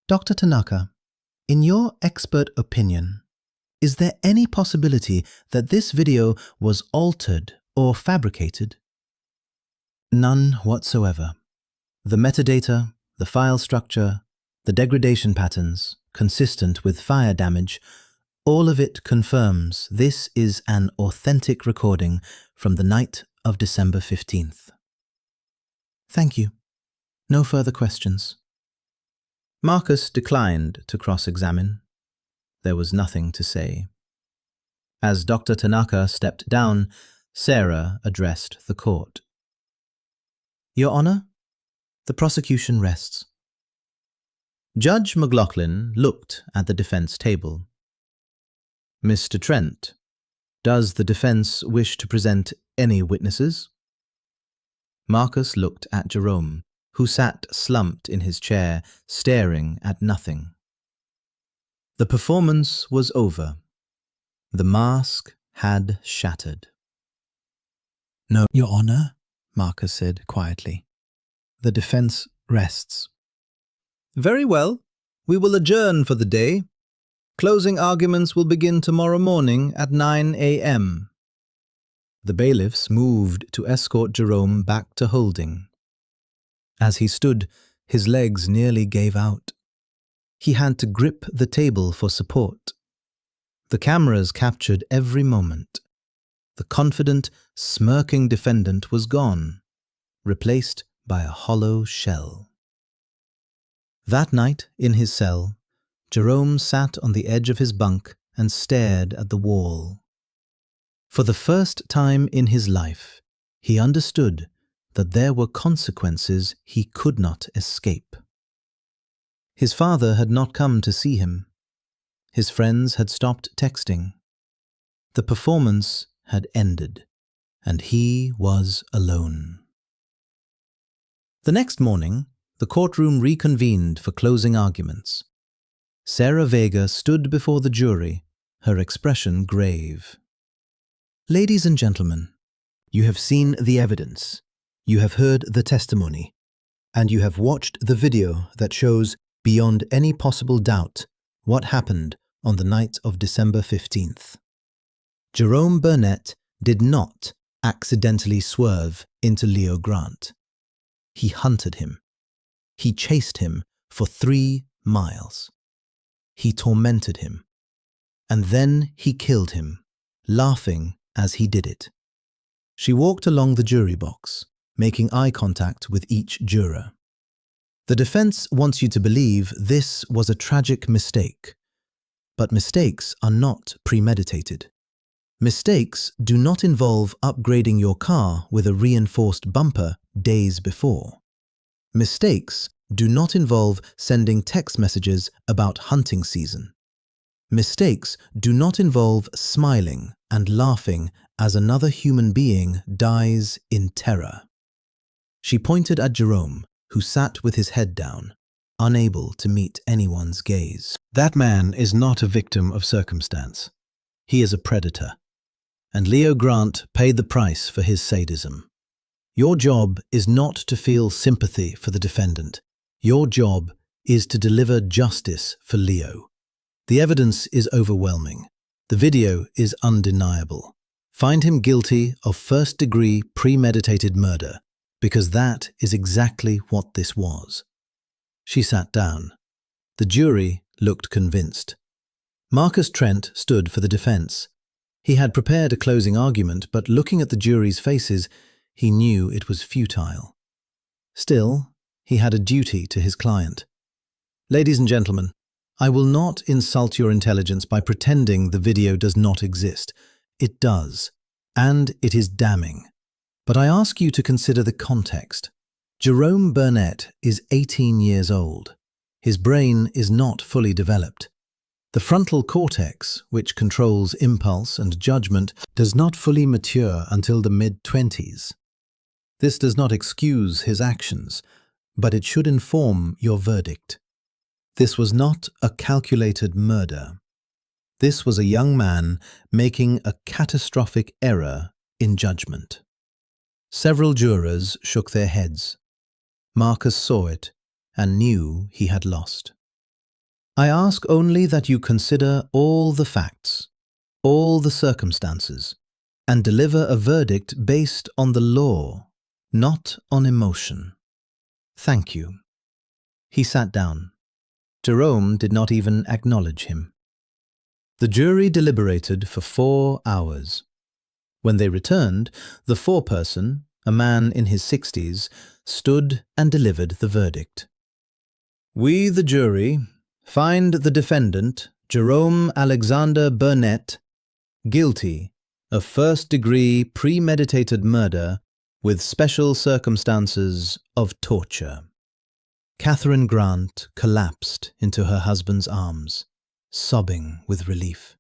"Dr. Tanaka, in your expert opinion, is there any possibility that this video was altered or fabricated?" "None whatsoever. The metadata, the file structure, the degradation patterns, consistent with fire damage, all of it confirms this is an authentic recording from the night of December 15th. "Thank you. No further questions." Marcus declined to cross-examine. There was nothing to say. As Dr. Tanaka stepped down, Sarah addressed the court. "Your Honor, the prosecution rests." Judge McLaughlin looked at the defense table. "Mr. Trent, does the defense wish to present any witnesses?" Marcus looked at Jerome, who sat slumped in his chair, staring at nothing. The performance was over. The mask had shattered. "No, Your Honor," Marcus said quietly. "The defense rests." "Very well. We will adjourn for the day. Closing arguments will begin tomorrow morning at 9 a.m. The bailiffs moved to escort Jerome back to holding. As he stood, his legs nearly gave out. He had to grip the table for support. The cameras captured every moment. The confident, smirking defendant was gone, replaced by a hollow shell. That night, in his cell, Jerome sat on the edge of his bunk and stared at the wall. For the first time in his life, he understood that there were consequences he could not escape. His father had not come to see him. His friends had stopped texting. The performance had ended, and he was alone. The next morning, the courtroom reconvened for closing arguments. Sarah Vega stood before the jury, her expression grave. "Ladies and gentlemen, you have seen the evidence, you have heard the testimony, and you have watched the video that shows beyond any possible doubt what happened on the night of December 15th. Jerome Burnett did not accidentally swerve into Leo Grant. He hunted him. He chased him for 3 miles. He tormented him. And then he killed him, laughing as he did it." She walked along the jury box, making eye contact with each juror. "The defense wants you to believe this was a tragic mistake. But mistakes are not premeditated. Mistakes do not involve upgrading your car with a reinforced bumper days before. Mistakes do not involve sending text messages about hunting season. Mistakes do not involve smiling and laughing as another human being dies in terror." She pointed at Jerome, who sat with his head down, unable to meet anyone's gaze. "That man is not a victim of circumstance. He is a predator. And Leo Grant paid the price for his sadism. Your job is not to feel sympathy for the defendant. Your job is to deliver justice for Leo. The evidence is overwhelming. The video is undeniable. Find him guilty of first-degree premeditated murder, because that is exactly what this was." She sat down. The jury looked convinced. Marcus Trent stood for the defense. He had prepared a closing argument, but looking at the jury's faces, he knew it was futile. Still, he had a duty to his client. "Ladies and gentlemen, I will not insult your intelligence by pretending the video does not exist. It does, and it is damning. But I ask you to consider the context. Jerome Burnett is 18 years old. His brain is not fully developed. The frontal cortex, which controls impulse and judgment, does not fully mature until the mid-20s. This does not excuse his actions, but it should inform your verdict. This was not a calculated murder. This was a young man making a catastrophic error in judgment." Several jurors shook their heads. Marcus saw it and knew he had lost. "I ask only that you consider all the facts, all the circumstances, and deliver a verdict based on the law, not on emotion. Thank you." He sat down. Jerome did not even acknowledge him. The jury deliberated for 4 hours. When they returned, the foreperson, a man in his 60s, stood and delivered the verdict. "We, the jury, find the defendant, Jerome Alexander Burnett, guilty of first-degree premeditated murder with special circumstances of torture." Catherine Grant collapsed into her husband's arms, sobbing with relief.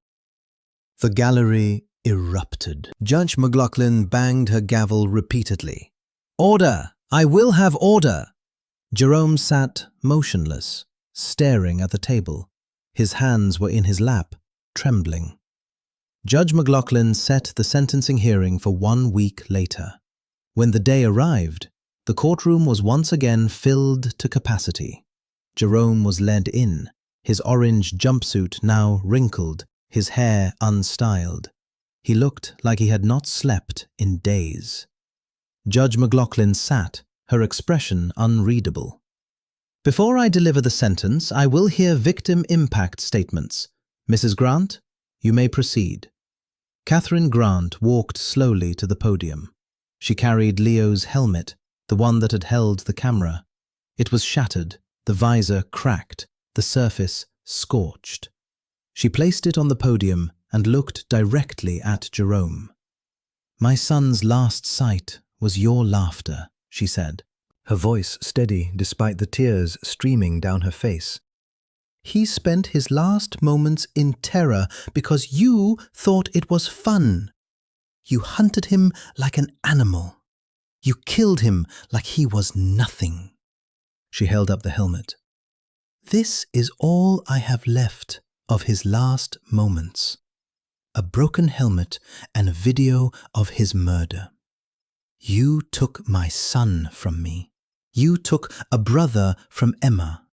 The gallery erupted. Judge McLaughlin banged her gavel repeatedly. "Order! I will have order!" Jerome sat motionless, staring at the table. His hands were in his lap, trembling. Judge McLaughlin set the sentencing hearing for 1 week later. When the day arrived, the courtroom was once again filled to capacity. Jerome was led in, his orange jumpsuit now wrinkled, his hair unstyled. He looked like he had not slept in days. Judge McLaughlin sat, her expression unreadable. "Before I deliver the sentence, I will hear victim impact statements. Mrs. Grant, you may proceed." Catherine Grant walked slowly to the podium. She carried Leo's helmet, the one that had held the camera. It was shattered, the visor cracked, the surface scorched. She placed it on the podium and looked directly at Jerome. "My son's last sight was your laughter," she said, her voice steady despite the tears streaming down her face. He spent his last moments in terror because you thought it was fun. You hunted him like an animal. You killed him like he was nothing. She held up the helmet. This is all I have left of his last moments. A broken helmet and a video of his murder. You took my son from me. You took a brother from Emma.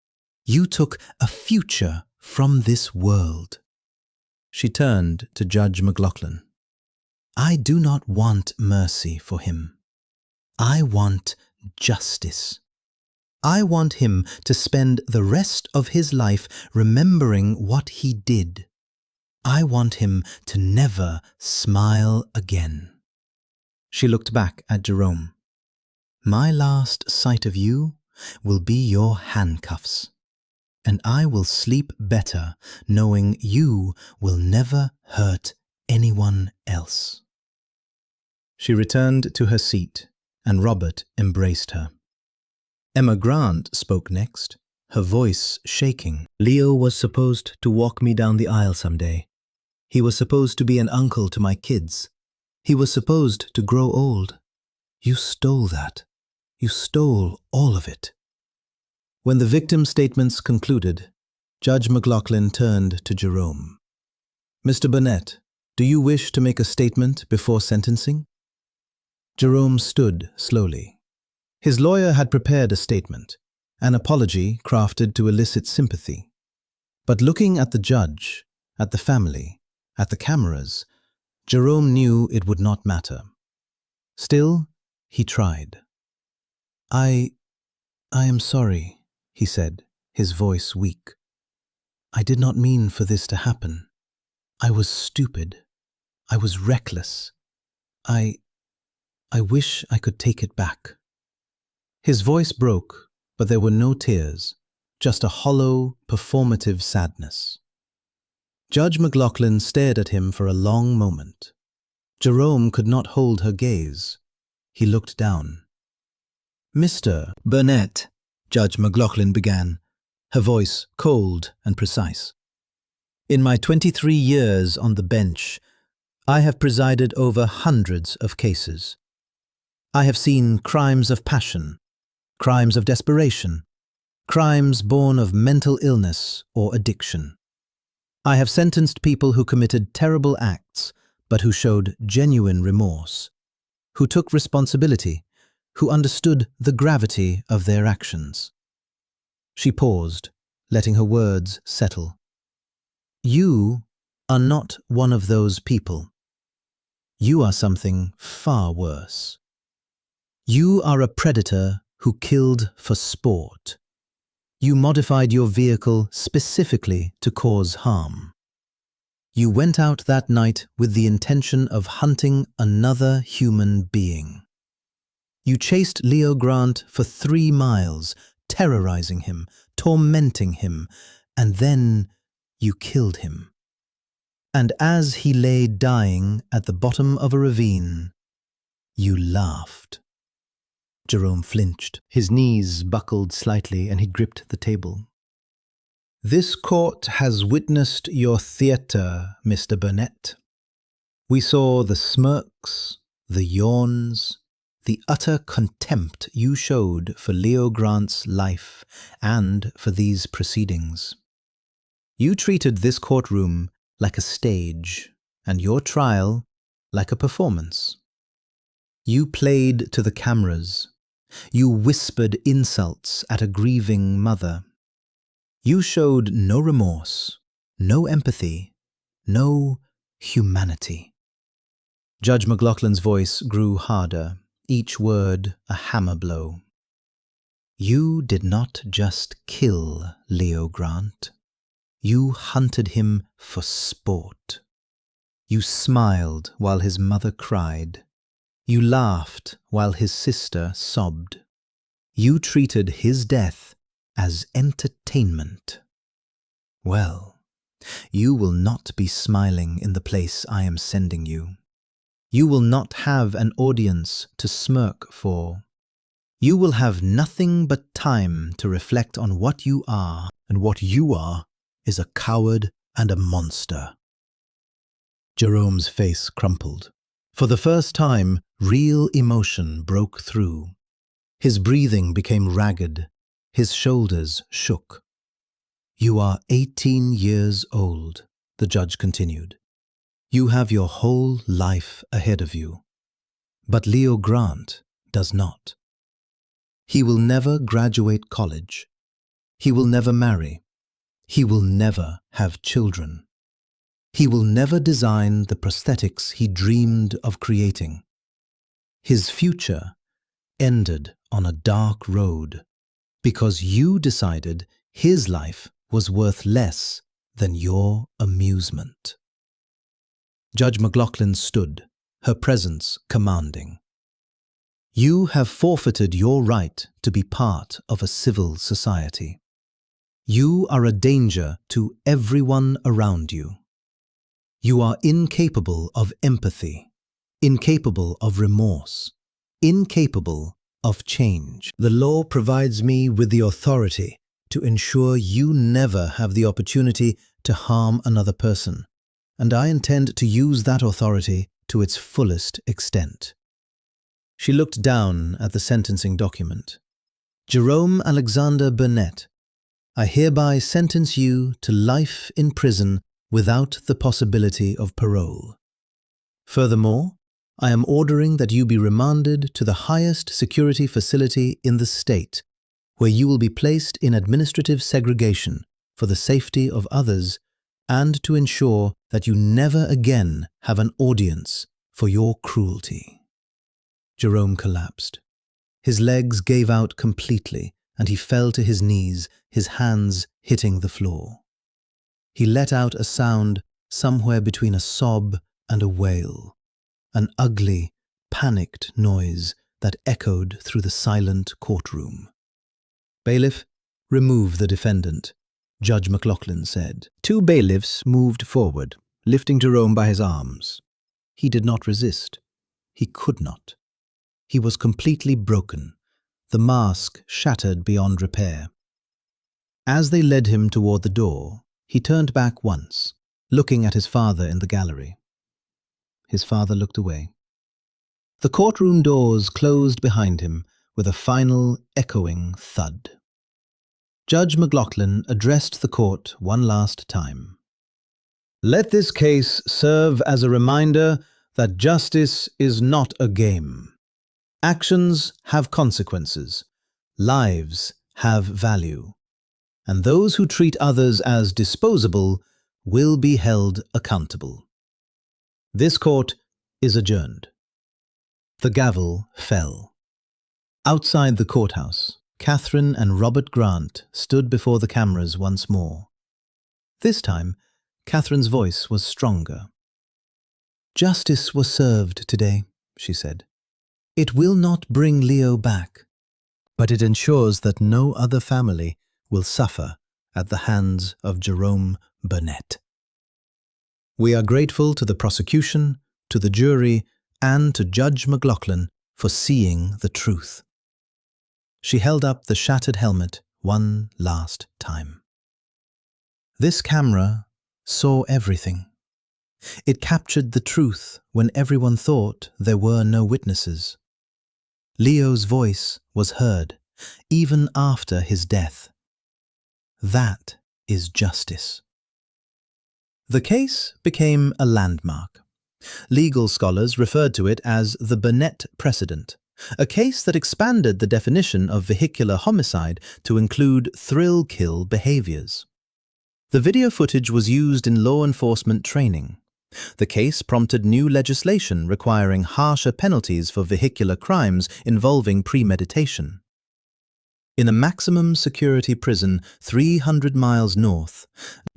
You took a future from this world. She turned to Judge McLaughlin. I do not want mercy for him. I want justice. I want him to spend the rest of his life remembering what he did. I want him to never smile again. She looked back at Jerome. My last sight of you will be your handcuffs, and I will sleep better knowing you will never hurt anyone else. She returned to her seat, and Robert embraced her. Emma Grant spoke next, her voice shaking. Leo was supposed to walk me down the aisle someday. He was supposed to be an uncle to my kids. He was supposed to grow old. You stole that. You stole all of it. When the victim statements concluded, Judge McLaughlin turned to Jerome. Mr. Burnett, do you wish to make a statement before sentencing? Jerome stood slowly. His lawyer had prepared a statement, an apology crafted to elicit sympathy. But looking at the judge, at the family, at the cameras, Jerome knew it would not matter. Still, he tried. I am sorry, he said, his voice weak. I did not mean for this to happen. I was stupid. I was reckless. I wish I could take it back. His voice broke, but there were no tears, just a hollow, performative sadness. Judge McLaughlin stared at him for a long moment. Jerome could not hold her gaze. He looked down. Mr. Burnett, Judge McLaughlin began, her voice cold and precise. In my 23 years on the bench, I have presided over hundreds of cases. I have seen crimes of passion, crimes of desperation, crimes born of mental illness or addiction. I have sentenced people who committed terrible acts, but who showed genuine remorse, who took responsibility, who understood the gravity of their actions. She paused, letting her words settle. You are not one of those people. You are something far worse. You are a predator who killed for sport. You modified your vehicle specifically to cause harm. You went out that night with the intention of hunting another human being. You chased Leo Grant for 3 miles, terrorizing him, tormenting him, and then you killed him. And as he lay dying at the bottom of a ravine, you laughed. Jerome flinched. His knees buckled slightly and he gripped the table. This court has witnessed your theatre, Mr. Burnett. We saw the smirks, the yawns, the utter contempt you showed for Leo Grant's life and for these proceedings. You treated this courtroom like a stage and your trial like a performance. You played to the cameras. You whispered insults at a grieving mother. You showed no remorse, no empathy, no humanity. Judge McLaughlin's voice grew harder, each word a hammer blow. You did not just kill Leo Grant. You hunted him for sport. You smiled while his mother cried. You laughed while his sister sobbed. You treated his death as entertainment. Well, you will not be smiling in the place I am sending you. You will not have an audience to smirk for. You will have nothing but time to reflect on what you are, and what you are is a coward and a monster." Jerome's face crumpled. For the first time, real emotion broke through. His breathing became ragged. His shoulders shook. "You are 18 years old," the judge continued. "You have your whole life ahead of you. But Leo Grant does not. He will never graduate college. He will never marry. He will never have children. He will never design the prosthetics he dreamed of creating. His future ended on a dark road because you decided his life was worth less than your amusement." Judge McLaughlin stood, her presence commanding. "You have forfeited your right to be part of a civil society. You are a danger to everyone around you. You are incapable of empathy, incapable of remorse, incapable of change. The law provides me with the authority to ensure you never have the opportunity to harm another person, and I intend to use that authority to its fullest extent." She looked down at the sentencing document. "Jerome Alexander Burnett, I hereby sentence you to life in prison without the possibility of parole. Furthermore, I am ordering that you be remanded to the highest security facility in the state, where you will be placed in administrative segregation for the safety of others and to ensure that you never again have an audience for your cruelty." Jerome collapsed. His legs gave out completely, and he fell to his knees, his hands hitting the floor. He let out a sound somewhere between a sob and a wail, an ugly, panicked noise that echoed through the silent courtroom. "Bailiff, remove the defendant," Judge McLaughlin said. 2 bailiffs moved forward, lifting Jerome by his arms. He did not resist. He could not. He was completely broken, the mask shattered beyond repair. As they led him toward the door, he turned back once, looking at his father in the gallery. His father looked away. The courtroom doors closed behind him with a final echoing thud. Judge McLaughlin addressed the court one last time. "Let this case serve as a reminder that justice is not a game. Actions have consequences. Lives have value. And those who treat others as disposable will be held accountable. This court is adjourned." The gavel fell. Outside the courthouse, Catherine and Robert Grant stood before the cameras once more. This time, Catherine's voice was stronger. "Justice was served today," she said. "It will not bring Leo back, but it ensures that no other family will suffer at the hands of Jerome Burnett. We are grateful to the prosecution, to the jury, and to Judge McLaughlin for seeing the truth." She held up the shattered helmet one last time. "This camera saw everything. It captured the truth when everyone thought there were no witnesses. Leo's voice was heard, even after his death. That is justice." The case became a landmark. Legal scholars referred to it as the Burnett precedent, a case that expanded the definition of vehicular homicide to include thrill-kill behaviors. The video footage was used in law enforcement training. The case prompted new legislation requiring harsher penalties for vehicular crimes involving premeditation. In a maximum security prison 300 miles north,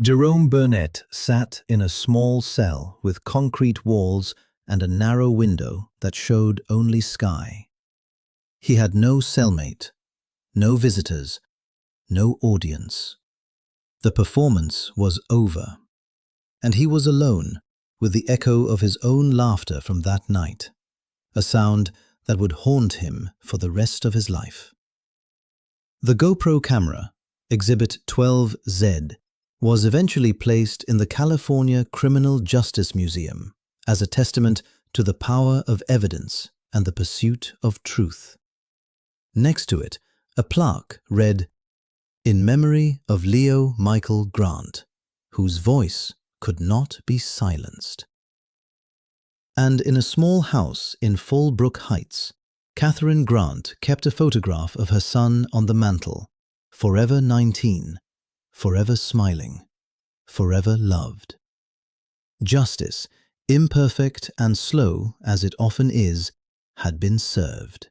Jerome Burnett sat in a small cell with concrete walls and a narrow window that showed only sky. He had no cellmate, no visitors, no audience. The performance was over, and he was alone with the echo of his own laughter from that night, a sound that would haunt him for the rest of his life. The GoPro camera, Exhibit 12Z, was eventually placed in the California Criminal Justice Museum as a testament to the power of evidence and the pursuit of truth. Next to it, a plaque read, "In memory of Leo Michael Grant, whose voice could not be silenced." And in a small house in Fallbrook Heights, Catherine Grant kept a photograph of her son on the mantel, forever 19, forever smiling, forever loved. Justice, imperfect and slow as it often is, had been served.